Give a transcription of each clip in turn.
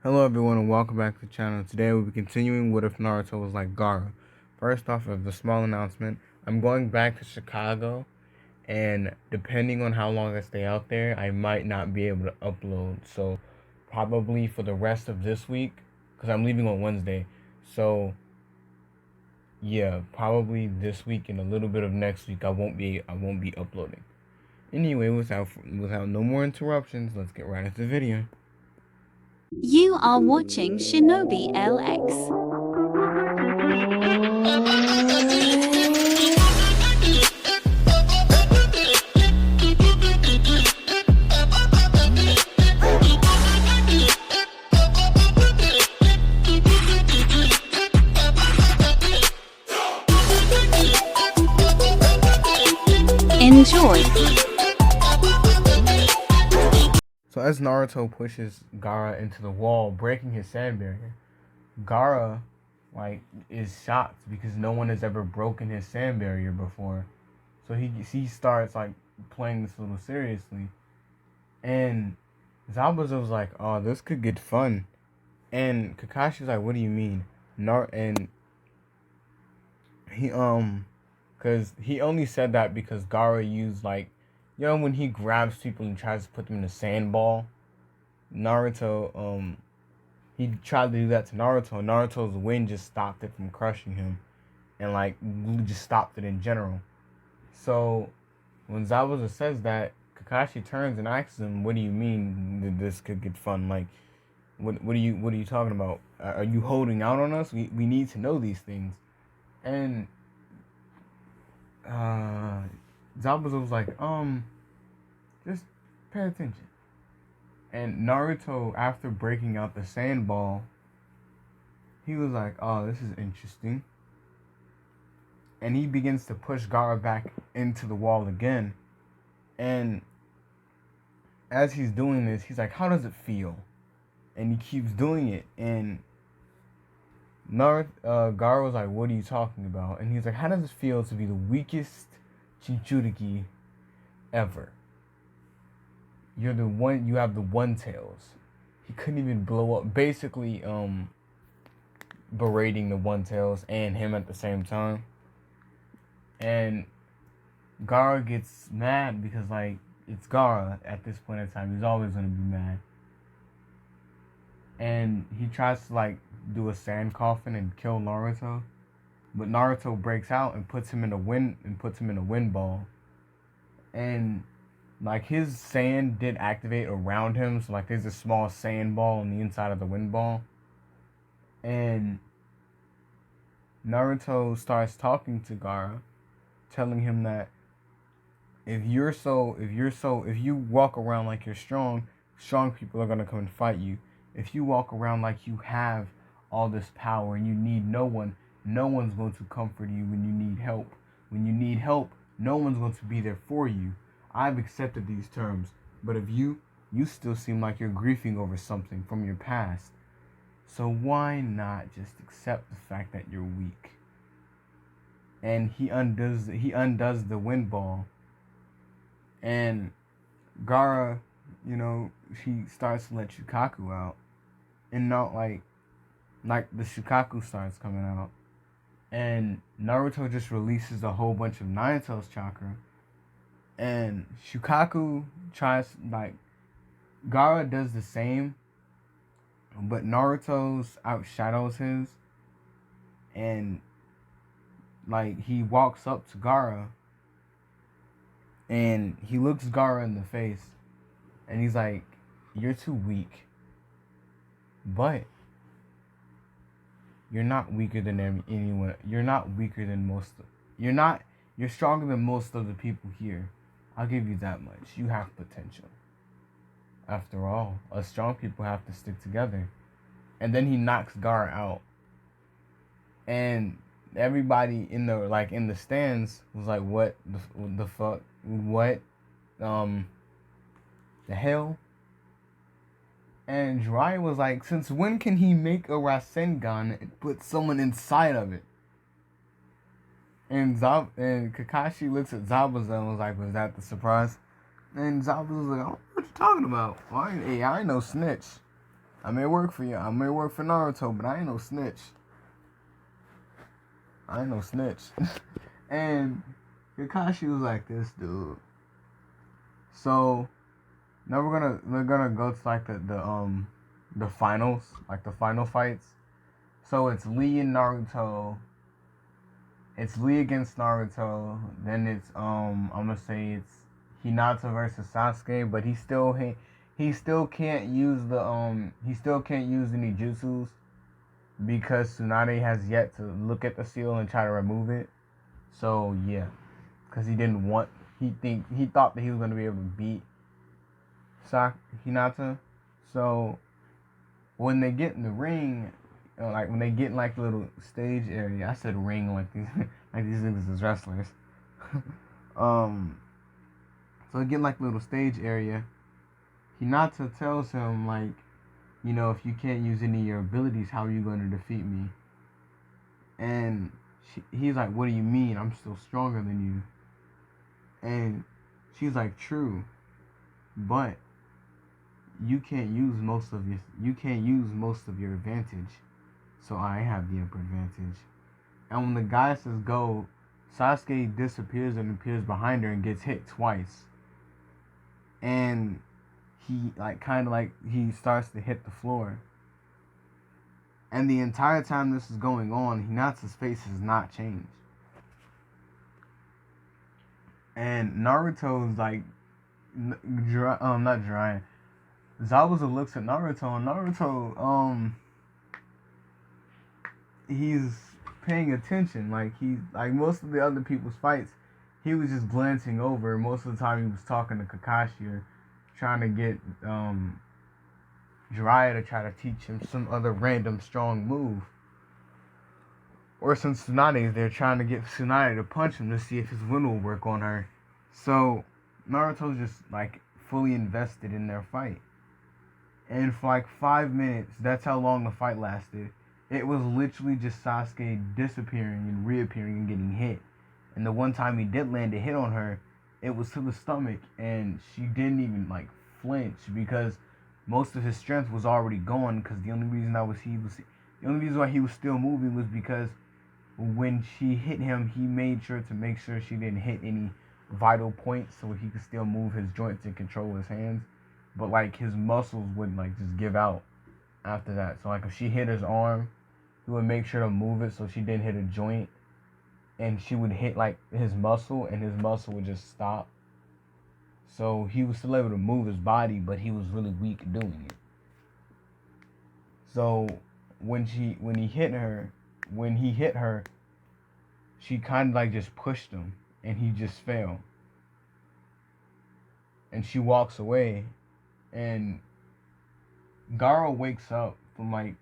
Hello everyone and welcome back to the channel. Today we'll be continuing What If Naruto Was Like Gaara. First off of the small announcement, I'm going back to Chicago, and depending on how long I stay out there, I might not be able to upload. So probably for the rest of this week, because I'm leaving on Wednesday. So yeah, probably this week and a little bit of next week I won't be uploading. Anyway, without no more interruptions, let's get right into the video. You are watching Shinobi LX. Enjoy. So as Naruto pushes Gaara into the wall, breaking his sand barrier, Gaara is shocked because no one has ever broken his sand barrier before. So he starts playing this a little seriously, and Zabuza's like, "Oh, this could get fun," and Kakashi's like, "What do you mean?" And he cause he only said that because Gaara used when he grabs people and tries to put them in a sandball. Naruto he tried to do that to Naruto, and Naruto's wind just stopped it from crushing him, and just stopped it in general. So when Zabuza says that, Kakashi turns and asks him, "What do you mean that this could get fun? What are you talking about? Are you holding out on us? We need to know these things." And uh, Zabuza was like, just pay attention." And Naruto, after breaking out the sand ball, he was like, "Oh, this is interesting." And he begins to push Gaara back into the wall again. And as he's doing this, he's like, "How does it feel?" And he keeps doing it. And Gaara was like, "What are you talking about?" And he's like, "How does it feel to be the weakest Jinchuriki ever? You have the one tails." He couldn't even blow up. Basically, berating the one tails and him at the same time. And Gaara gets mad because it's Gaara at this point in time. He's always gonna be mad. And he tries to do a sand coffin and kill Naruto. But Naruto breaks out and puts him in a wind ball. And his sand did activate around him, so there's a small sand ball on the inside of the wind ball. And Naruto starts talking to Gaara, telling him that if you walk around like you're strong people are gonna come and fight you. If you walk around like you have all this power and you need no one's going to comfort you when you need help. When you need help, no one's going to be there for you. I've accepted these terms, but if you still seem like you're grieving over something from your past. So why not just accept the fact that you're weak?" And he undoes the wind ball. And Gaara, she starts to let Shukaku out. And not the Shukaku starts coming out. And Naruto just releases a whole bunch of Nine Tails chakra. And Shukaku tries Gaara does the same, but Naruto's outshadows his. And he walks up to Gaara, and he looks Gaara in the face, and he's like, "You're too weak, but you're not weaker than anyone. You're not weaker than most. You're stronger than most of the people here. I'll give you that much. You have potential. After all, us strong people have to stick together." And then he knocks Gaara out, and everybody in the stands was like, "What the fuck? What the hell?" And Jiraiya was like, "Since when can he make a Rasengan and put someone inside of it?" And Kakashi looks at Zabuza and was like, "Was that the surprise?" And Zabuza was like, "I don't know what you're talking about. I ain't no snitch." I may work for you. I may work for Naruto, but I ain't no snitch. I ain't no snitch. And Kakashi was like, this dude. So now we're gonna go to like the finals, like the final fights. So it's Lee and Naruto. It's Lee against Naruto. Then it's I'm gonna say it's Hinata versus Sasuke, but he still can't use any jutsus because Tsunade has yet to look at the seal and try to remove it. So yeah, because he thought that he was gonna be able to beat Hinata. So when they get in the ring, like when they get in like the little stage area, I said ring like these like these niggas is wrestlers. um, so they get in like the little stage area. Hinata tells him like, if you can't use any of your abilities, how are you going to defeat me? And he's like, what do you mean? I'm still stronger than you. And she's like, true, but you can't use most of your advantage, so I have the upper advantage. And when the guy says go, Sasuke disappears and appears behind her and gets hit twice. And he he starts to hit the floor. And the entire time this is going on, Hinata's face has not changed. And Naruto's like, not drying. Zabuza looks at Naruto, and Naruto, he's paying attention. Like most of the other people's fights, he was just glancing over. Most of the time, he was talking to Kakashi or trying to get Jiraiya to try to teach him some other random strong move. Or since Tsunade's there, trying to get Tsunade to punch him to see if his wind will work on her. So Naruto's just like fully invested in their fight. And for like 5 minutes, that's how long the fight lasted. It was literally just Sasuke disappearing and reappearing and getting hit. And the one time he did land a hit on her, it was to the stomach, and she didn't even like flinch because most of his strength was already gone. Because the only reason why he was still moving was because when she hit him, he made sure to make sure she didn't hit any vital points, so he could still move his joints and control his hands. But like his muscles would like just give out after that. So like if she hit his arm, he would make sure to move it so she didn't hit a joint, and she would hit like his muscle, and his muscle would just stop. So he was still able to move his body, but he was really weak doing it. So when he hit her, she kind of like just pushed him, and he just fell. And she walks away, and Gaara wakes up from like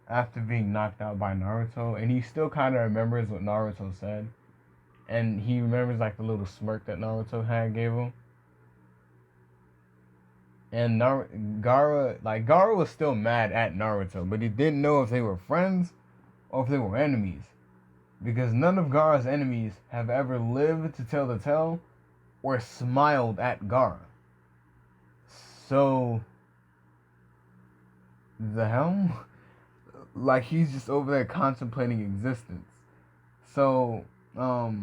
after being knocked out by Naruto, and he still kind of remembers what Naruto said, and he remembers like the little smirk that Naruto gave him. And Gaara was still mad at Naruto, but he didn't know if they were friends or if they were enemies, because none of Gaara's enemies have ever lived to tell the tale or smiled at Gaara. So the hell? Like he's just over there contemplating existence. So, Naruto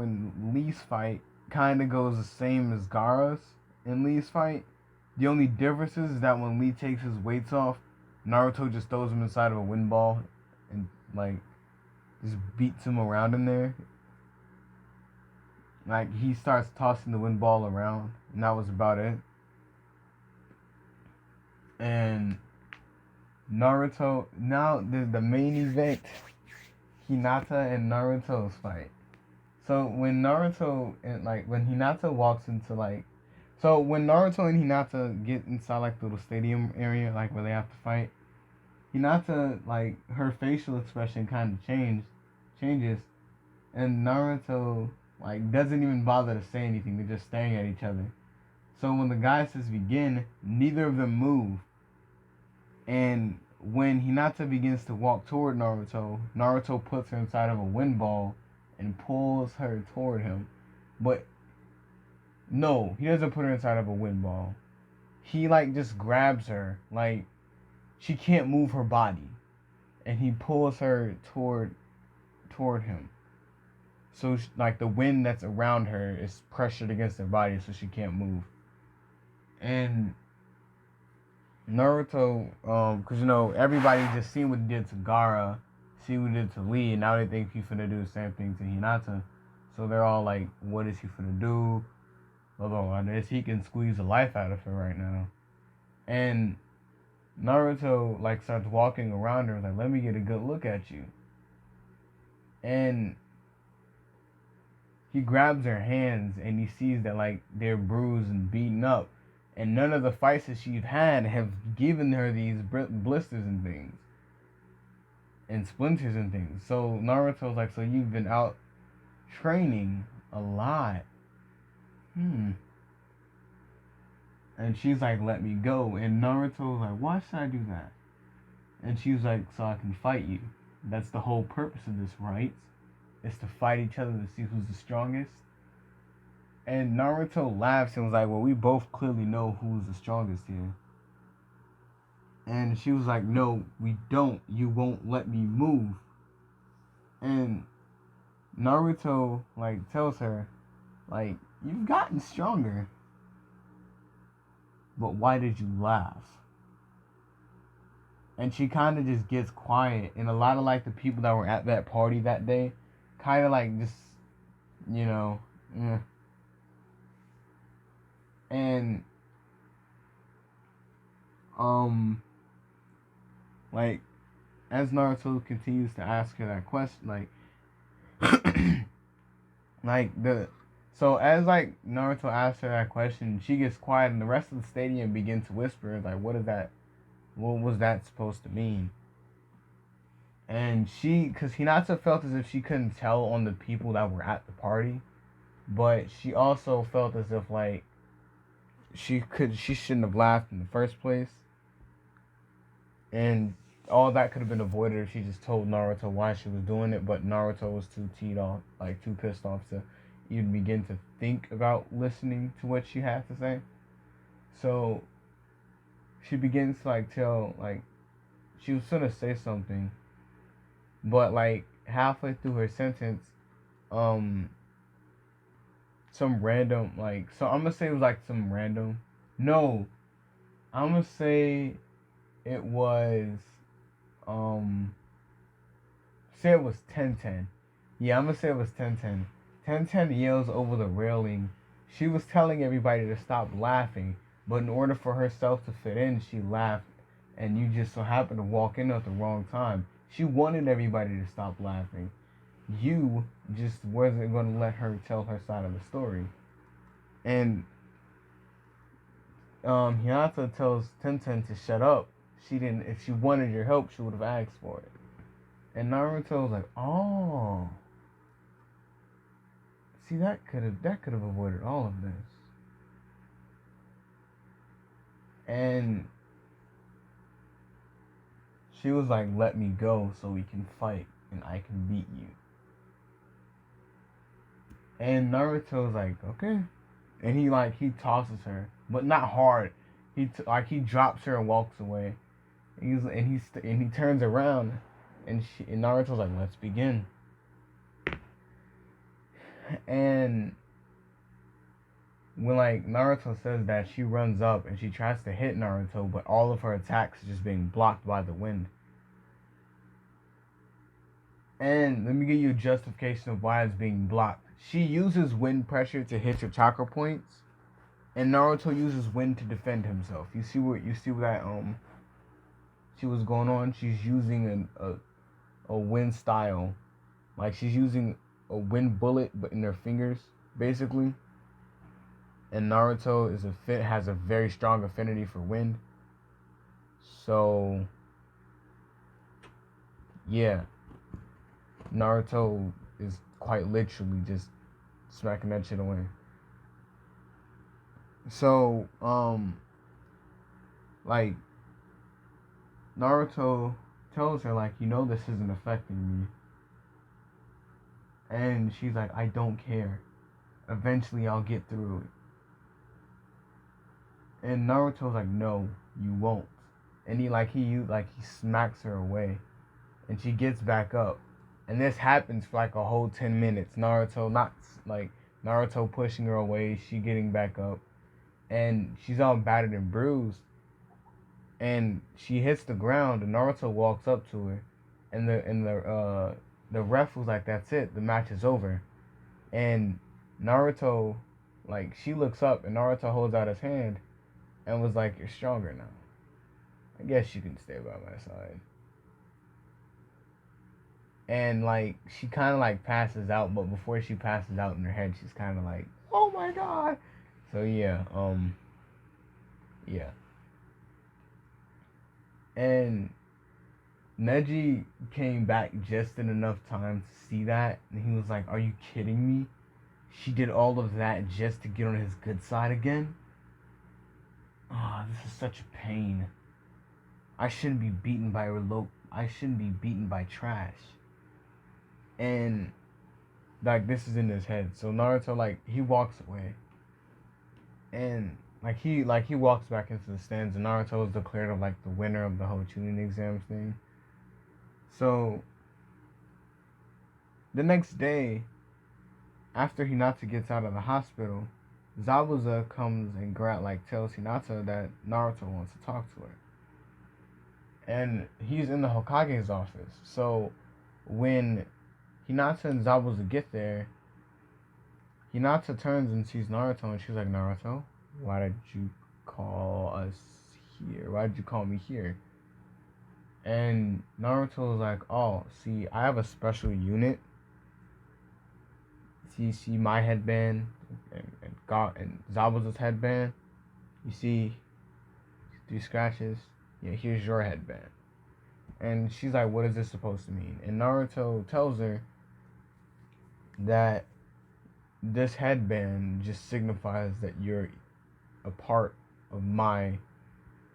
and Lee's fight kind of goes the same as Gaara's in Lee's fight. The only difference is that when Lee takes his weights off, Naruto just throws him inside of a wind ball and like just beats him around in there. Like he starts tossing the wind ball around, and that was about it. And Naruto, now the main event, Hinata and Naruto's fight. So when Hinata walks into when Naruto and Hinata get inside like the little stadium area, like where they have to fight, Hinata, like her facial expression kind of changes, and Naruto like doesn't even bother to say anything. They're just staring at each other. So when the guy says begin, neither of them move. And when Hinata begins to walk toward Naruto, Naruto puts her inside of a wind ball and pulls her toward him. But no, he doesn't put her inside of a wind ball. he like just grabs her, like she can't move her body, and he pulls her toward him. So like the wind that's around her is pressured against her body, so she can't move. And Naruto, cause everybody just seen what he did to Gaara, see what he did to Lee, and now they think he's gonna do the same thing to Hinata. So they're all like, "What is he gonna do?" Although I guess he can squeeze the life out of her right now. And Naruto like starts walking around her, like, "Let me get a good look at you." And he grabs her hands, and he sees that like they're bruised and beaten up, and none of the fights that she's had have given her these blisters and things and splinters and things. So Naruto's like, "So you've been out training a lot, hmm?" And she's like, "Let me go." And Naruto's like, "Why should I do that?" And she's like, "So I can fight you. That's the whole purpose of this, right? Is to fight each other to see who's the strongest." And Naruto laughs and was like, "Well, we both clearly know who's the strongest here." And she was like, "No, we don't. You won't let me move." And Naruto like tells her, like, "You've gotten stronger, but why did you laugh?" And she kind of just gets quiet, and a lot of like the people that were at that party that day, kind of like just, you know, eh. And like as Naruto continues to ask her that question, like the so as like Naruto asks her that question, she gets quiet, and the rest of the stadium begins to whisper, like, "What is that? What was that supposed to mean?" And because Hinata felt as if she couldn't tell on the people that were at the party, but she also felt as if like she shouldn't have laughed in the first place, and all that could have been avoided if she just told Naruto why she was doing it. But Naruto was too teed off, like too pissed off to even begin to think about listening to what she had to say. So she begins to like tell, like, she was gonna say something, but like halfway through her sentence, um some random, like, so I'm gonna say it was like some random, no, I'm gonna say it was um say it was 10-10. Yeah, I'm gonna say it was 10-10. 10-10 yells over the railing. She was telling everybody to stop laughing, but in order for herself to fit in, she laughed, and you just so happened to walk in at the wrong time. She wanted everybody to stop laughing. You just wasn't going to let her tell her side of the story. And Hinata tells Tenten to shut up. She didn't. If she wanted your help, she would have asked for it. And Naruto's like, "Oh, see, that could have avoided all of this." And she was like, "Let me go so we can fight and I can beat you." And Naruto's like, "Okay." And he tosses her, but not hard. He drops her and walks away. And he turns around, and Naruto's like, "Let's begin." And when like Naruto says that, she runs up and she tries to hit Naruto, but all of her attacks are just being blocked by the wind. And let me give you a justification of why it's being blocked. She uses wind pressure to hit her chakra points, and Naruto uses wind to defend himself. You see what that she was going on. She's using a wind style, like she's using a wind bullet, but in her fingers, basically. And Naruto has a very strong affinity for wind. So yeah, Naruto is quite literally just smacking that shit away. So like Naruto tells her, like, this isn't affecting me. And she's like, "I don't care. Eventually I'll get through it." And Naruto's like, no, you won't. And he smacks her away, and she gets back up. And this happens for like a whole 10 minutes. Naruto pushing her away, she getting back up, and she's all battered and bruised. And she hits the ground, and Naruto walks up to her, and the ref was like, "That's it, the match is over." And Naruto, like, she looks up, and Naruto holds out his hand, and was like, "You're stronger now. I guess you can stay by my side." And like, she kind of like passes out, but before she passes out in her head, she's kind of like, "Oh my god!" So yeah. And Neji came back just in enough time to see that, and he was like, "Are you kidding me? She did all of that just to get on his good side again? Ah, oh, this is such a pain. I shouldn't be beaten by I shouldn't be beaten by trash." And like, this is in his head. So Naruto, like, he walks away, and he walks back into the stands, and Naruto is declared of like the winner of the whole tuning exams thing. So the next day, after Hinata gets out of the hospital, Zabuza comes and tells Hinata that Naruto wants to talk to her. And he's in the Hokage's office. So when Hinata and Zabuza get there, Hinata turns and sees Naruto, and she's like, "Naruto, why did you call us here? Why did you call me here?" And Naruto was like, "Oh, see, I have a special unit. See my headband and Zabuza's headband. You see 3 scratches? Yeah, here's your headband." And she's like, "What is this supposed to mean?" And Naruto tells her that this headband just signifies that you're a part of my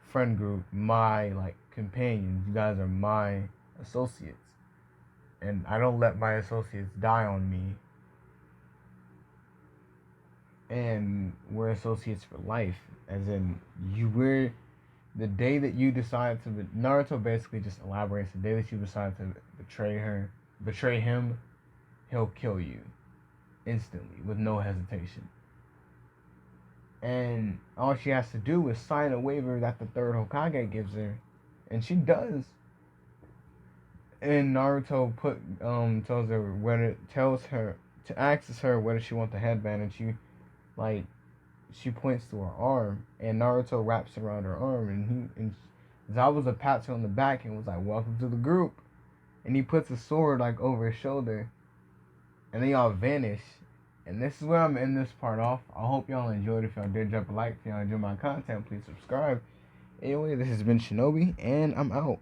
friend group, my like companions. You guys are my associates, and I don't let my associates die on me. And we're associates for life, as in we're the day that you decide to Naruto basically just elaborates the day that you decide to betray him, he'll kill you instantly with no hesitation. And all she has to do is sign a waiver that the third Hokage gives her, and she does. And Naruto asks her whether she wants the headband, and she points to her arm, and Naruto wraps it around her arm, and Zabuza pats her on the back and was like, "Welcome to the group." And he puts a sword like over his shoulder, and they all vanish. And this is where I'm ending this part off. I hope y'all enjoyed. If y'all did, drop a like. If y'all enjoy my content, please subscribe. Anyway, this has been Shinobi, and I'm out.